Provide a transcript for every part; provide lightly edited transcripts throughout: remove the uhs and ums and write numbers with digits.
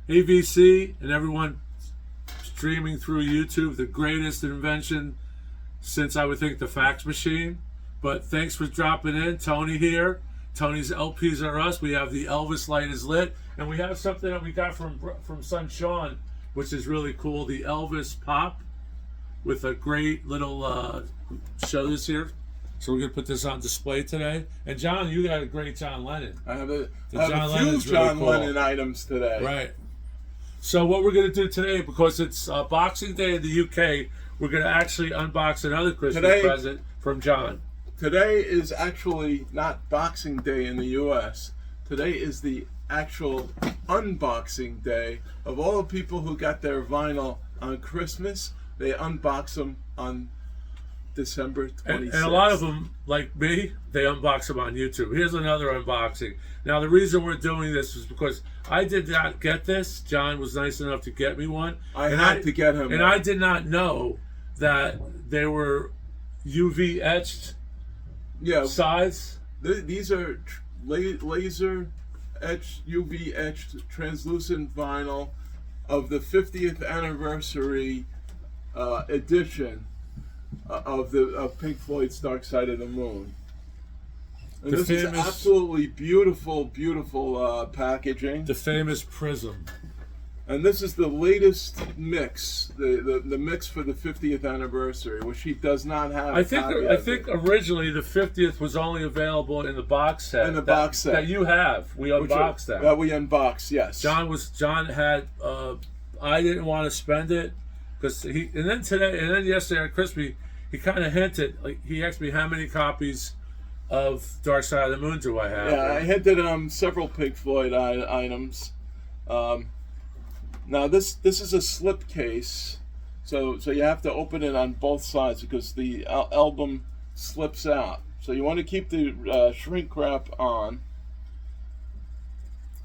AVC and everyone streaming through YouTube, the greatest invention since I would think the fax machine. But thanks for dropping in. Tony here. Tony's LPs are us. We have the Elvis light is lit. And we have something that we got from son Sean, which is really cool. The Elvis pop with a great little, show this here. So we're going to put this on display today. And John, you got a great John Lennon. I have a few really John cool. Lennon items today. Right. So what we're going to do today, because it's Boxing Day in the UK, we're going to actually unbox another Christmas present from John. Today is actually not Boxing Day in the US. Today is the actual unboxing day of all the people who got their vinyl on Christmas. They unbox them on December 26th. And a lot of them, like me, they unbox them on YouTube. Here's another unboxing. Now, the reason we're doing this is because I did not get this. John was nice enough to get me one. I had to get him and one. I did not know that they were UV etched sides. These are laser etched, UV etched, translucent vinyl of the 50th anniversary edition of Pink Floyd's Dark Side of the Moon. And this is absolutely beautiful, beautiful packaging. The famous Prism. And this is the latest mix, the mix for the 50th anniversary, which he does not have. I think originally the 50th was only available in the box set. In the box set that you have. We unboxed that. That we unboxed, yes. John had. I didn't want to spend it because and then yesterday at Christmas he kind of hinted, like he asked me how many copies of Dark Side of the Moon do I have. Yeah, I hinted on several Pink Floyd items. Now this is a slip case, so you have to open it on both sides because the album slips out. So you want to keep the shrink wrap on,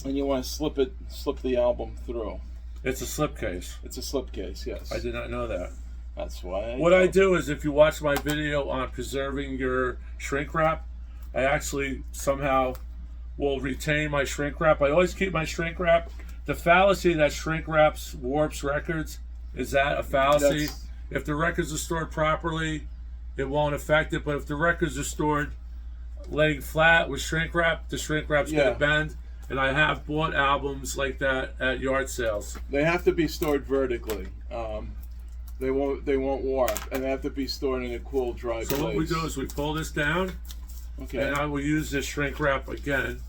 and you want to slip the album through. It's a slip case. It's a slip case, yes. I did not know that. That's why. What I do is, if you watch my video on preserving your shrink wrap, I actually somehow will retain my shrink wrap. I always keep my shrink wrap. The fallacy that shrink wraps warps records, is that a fallacy? If the records are stored properly, it won't affect it. But if the records are stored laying flat with shrink wrap, the shrink wrap's going to bend. And I have bought albums like that at yard sales. They have to be stored vertically. They won't warp, and they have to be stored in a cool, dry place. So what we do is we pull this down, and I will use this shrink wrap again.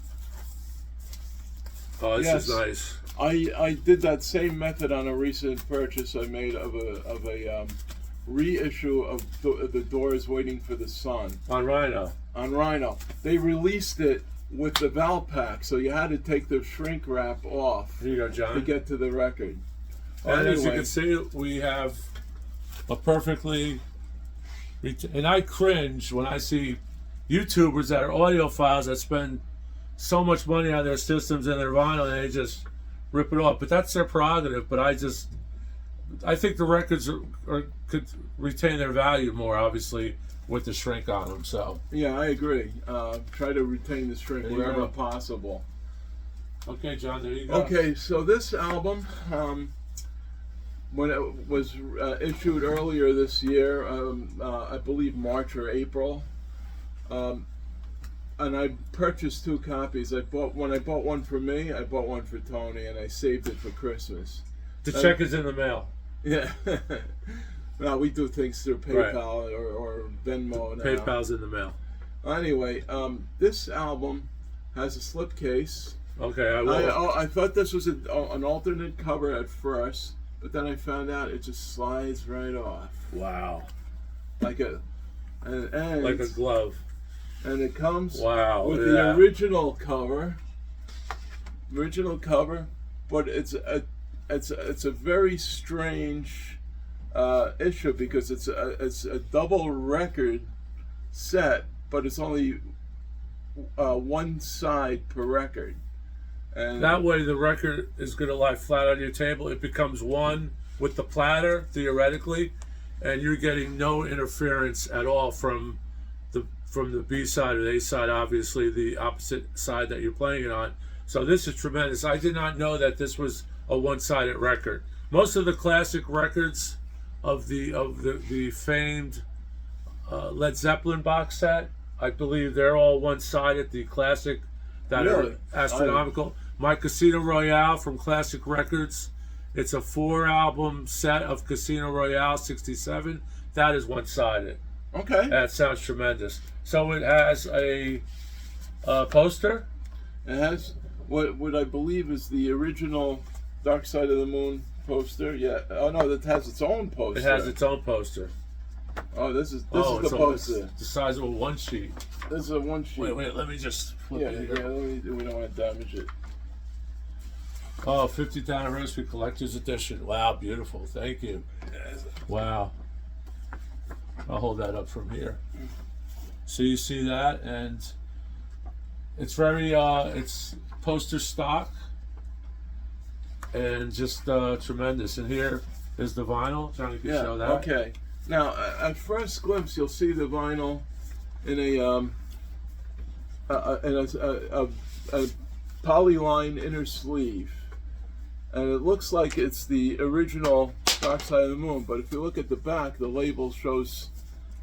Oh, this is nice. I did that same method on a recent purchase I made of a reissue of the Doors Waiting for the Sun on Rhino. On Rhino, they released it with the Valpak, so you had to take the shrink wrap off. Here you go, John. To get to the record. And as you can see, we have a perfectly. And I cringe when I see YouTubers that are audiophiles that spend so much money on their systems and their vinyl, and they just rip it off. But that's their prerogative. But I think the records could retain their value more, obviously, with the shrink on them. So yeah, I agree. Try to retain the shrink wherever possible. Okay, John, there you go. Okay, so this album, when it was issued earlier this year, I believe March or April, and I purchased 2 copies. When I bought one for me, I bought one for Tony, and I saved it for Christmas. The check is in the mail. Yeah. Well, we do things through PayPal or Venmo now. PayPal's in the mail. Anyway, this album has a slipcase. Okay, I will. I thought this was an alternate cover at first, but then I found out it just slides right off. Wow. Like a glove. And it comes with the original cover. But it's a very strange issue because it's a double record set, but it's only one side per record. And that way the record is going to lie flat on your table. It becomes one with the platter, theoretically, and you're getting no interference at all from the B side or the A side, obviously the opposite side that you're playing it on. So this is tremendous. I did not know that this was a one-sided record. Most of the classic records of the famed Led Zeppelin box set, I believe they're all one-sided. The classic that Really? are astronomical. My Casino Royale from Classic Records. It's a 4-album set of Casino Royale '67. That is one-sided. Okay. That sounds tremendous. So it has a poster. It has what I believe is the original Dark Side of the Moon poster. Yeah. Oh no, it has its own poster. It has its own poster. Oh, this is the it's poster. the size of a one sheet. This is a one sheet. Wait, let me just flip Yeah, it yeah. here. We don't want to damage it. Oh, 50th Anniversary Collector's Edition. Wow, beautiful. Thank you. Wow. I'll hold that up from here. So you see that, and it's very, it's poster stock, and just tremendous. And here is the vinyl. Johnny can show that. Okay. Now, at first glimpse, you'll see the vinyl in a polyline inner sleeve, and it looks like it's the original Dark Side of the Moon. But if you look at the back, the label shows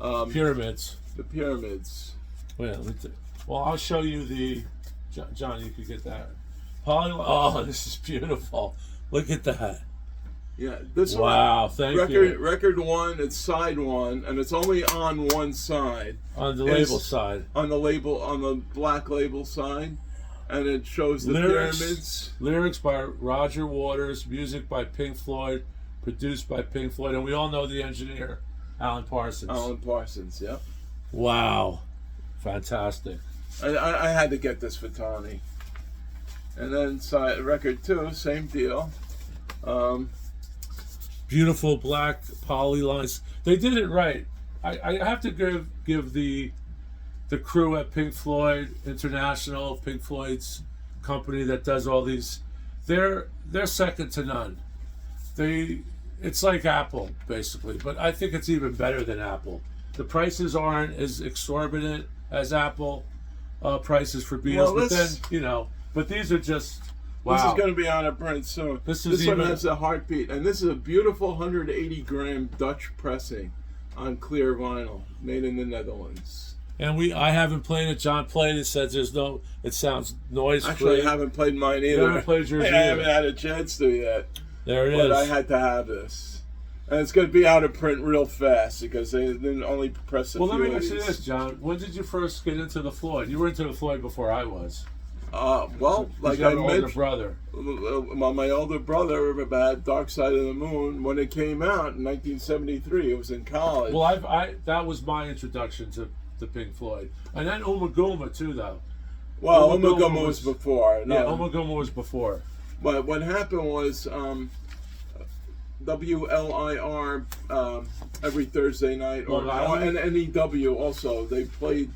Pyramids. the pyramids. Wait, well, I'll show you the. John, you could get that. Oh, this is beautiful. Look at that. Yeah, this Wow, one. thank you. Record one, it's side one, and it's only on one side. On the label side. On the black label side, and it shows the pyramids. Lyrics by Roger Waters, music by Pink Floyd, produced by Pink Floyd, and we all know the engineer, Alan Parsons. Alan Parsons, yep. Wow, fantastic. I had to get this for Tony. And then record two, same deal. Beautiful black poly lines. They did it right. I have to give the crew at Pink Floyd International, Pink Floyd's company that does all these. They're second to none. It's like Apple basically, but I think it's even better than Apple. The prices aren't as exorbitant as Apple prices for Beatles, but then but these are just. Wow. This is going to be out of print soon. This one has a heartbeat, and this is a beautiful 180-gram Dutch pressing on clear vinyl, made in the Netherlands. And I haven't played it. John played it. Says it sounds noise free. Actually, I haven't played mine either. You haven't played yours either. I haven't had a chance to yet. There it is. But I had to have this, and it's going to be out of print real fast because they didn't only press a few. Well, let me of ask you these. this, John. When did you first get into the Floyd? You were into the Floyd before I was. Well, like you have I an older mentioned, brother. my older brother had Dark Side of the Moon when it came out in 1973. It was in college. Well, that was my introduction to Pink Floyd, and then Ummagumma too, though. Well, Ummagumma was before. No. Yeah, Ummagumma was before. But what happened was WLIR every Thursday night, and NEW also. They played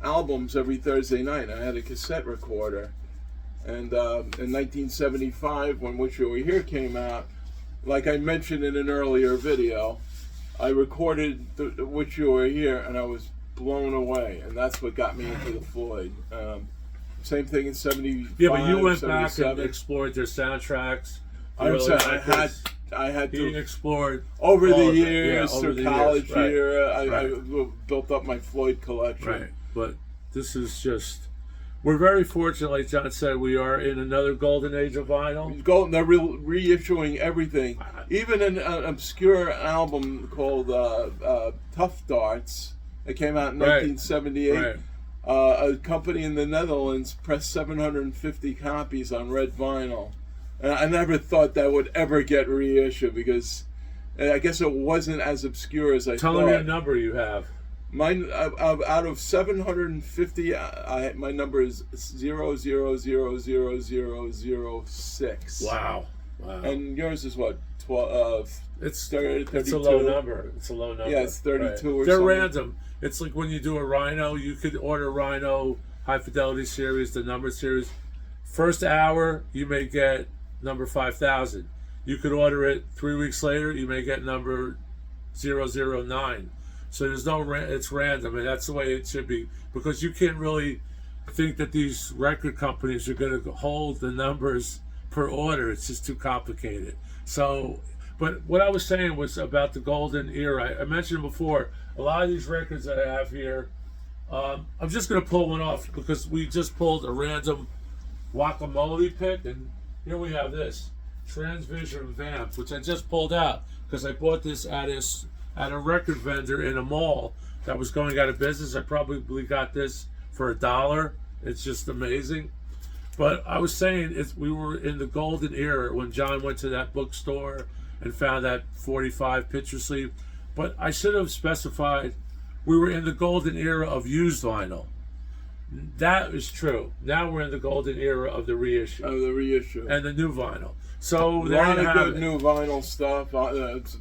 albums every Thursday night. I had a cassette recorder, and in 1975, when Wish You Were Here came out, like I mentioned in an earlier video, I recorded Wish You Were Here, and I was blown away, and that's what got me into the Floyd. Same thing in '75. Yeah, but you went back 77. and explored their soundtracks. I'm saying I had to explored over the over years the through college years, right. era. I Right. built up my Floyd collection. Right, but this is just. We're very fortunate, like John said, we are in another golden age of vinyl. They're reissuing everything. Even an obscure album called Tough Darts, that came out in 1978. Right. A company in the Netherlands pressed 750 copies on red vinyl. And I never thought that would ever get reissued because I guess it wasn't as obscure as I thought. Tell me a number you have. Mine, out of 750, my number is 0000006. Wow. And yours is what? 12. It's 32. It's a low number. It's a low number. Yeah, it's 32 right. or They're something. random. It's like when you do a Rhino, you could order Rhino High Fidelity series, the number series. First hour, you may get number 5,000. You could order it 3 weeks later, you may get number 009. So there's no, it's random, and that's the way it should be, because you can't really think that these record companies are going to hold the numbers per order. It's just too complicated. So, but what I was saying was about the golden era. I mentioned before, a lot of these records that I have here, I'm just going to pull one off because we just pulled a random guacamole pick, and here we have this Transvision Vamp, which I just pulled out because I bought this at a record vendor in a mall that was going out of business. I probably got this for $1. It's just amazing. But I was saying, we were in the golden era when John went to that bookstore and found that 45 picture sleeve. But I should have specified we were in the golden era of used vinyl. That is true. Now we're in the golden era of the reissue. Of the reissue. And the new vinyl. So A there lot you of have good it. new vinyl stuff. It's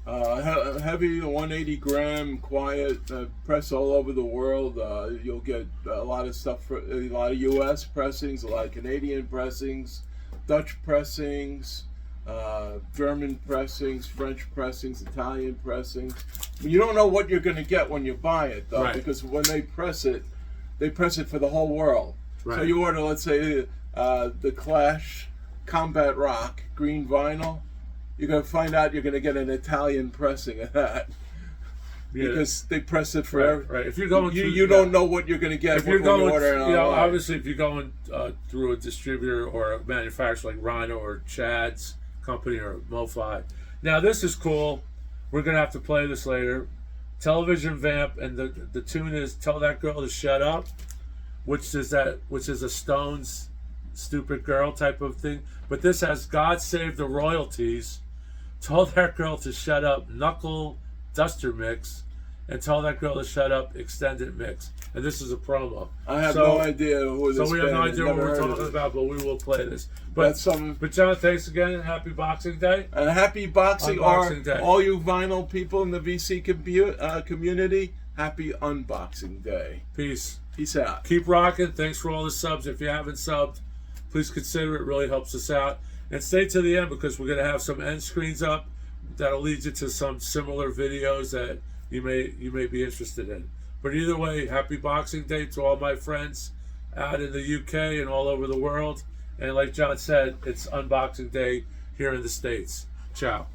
heavy, 180 gram, quiet, press all over the world. You'll get a lot of stuff, a lot of U.S. pressings, a lot of Canadian pressings, Dutch pressings, German pressings, French pressings, Italian pressings. You don't know what you're going to get when you buy it, though, Right. because when they press it for the whole world. Right. So you order, let's say, the Clash Combat Rock green vinyl. You're going to find out you're going to get an Italian pressing of that. Yeah. Because they press it for Right. If you're going you don't know what you're going to get if when you're going, you order it you know, online. obviously if you're going through a distributor or a manufacturer like Rhino or Chad's company or MoFi. Now this is cool. We're gonna have to play this later. Television Vamp, and the tune is "Tell That Girl to Shut Up," which is a Stones "Stupid Girl" type of thing. But this has "God Save the Royalties," "Tell That Girl to Shut Up" Knuckle Duster mix, and "Tell That Girl to Shut Up" extended mix. And this is a promo. I have no idea who this So we have no band is. idea what Never we're heard of talking it. about, but we will play this. That's something. But John, thanks again, and happy Boxing Day. And happy boxing, Unboxing or Day. all you vinyl people in the VC community, happy Unboxing Day. Peace. Peace out. Keep rocking. Thanks for all the subs. If you haven't subbed, please consider it. Really helps us out. And stay to the end because we're going to have some end screens up that'll lead you to some similar videos that you may be interested in. But either way, happy Boxing Day to all my friends out in the UK and all over the world. And like John said, it's Unboxing Day here in the States. Ciao.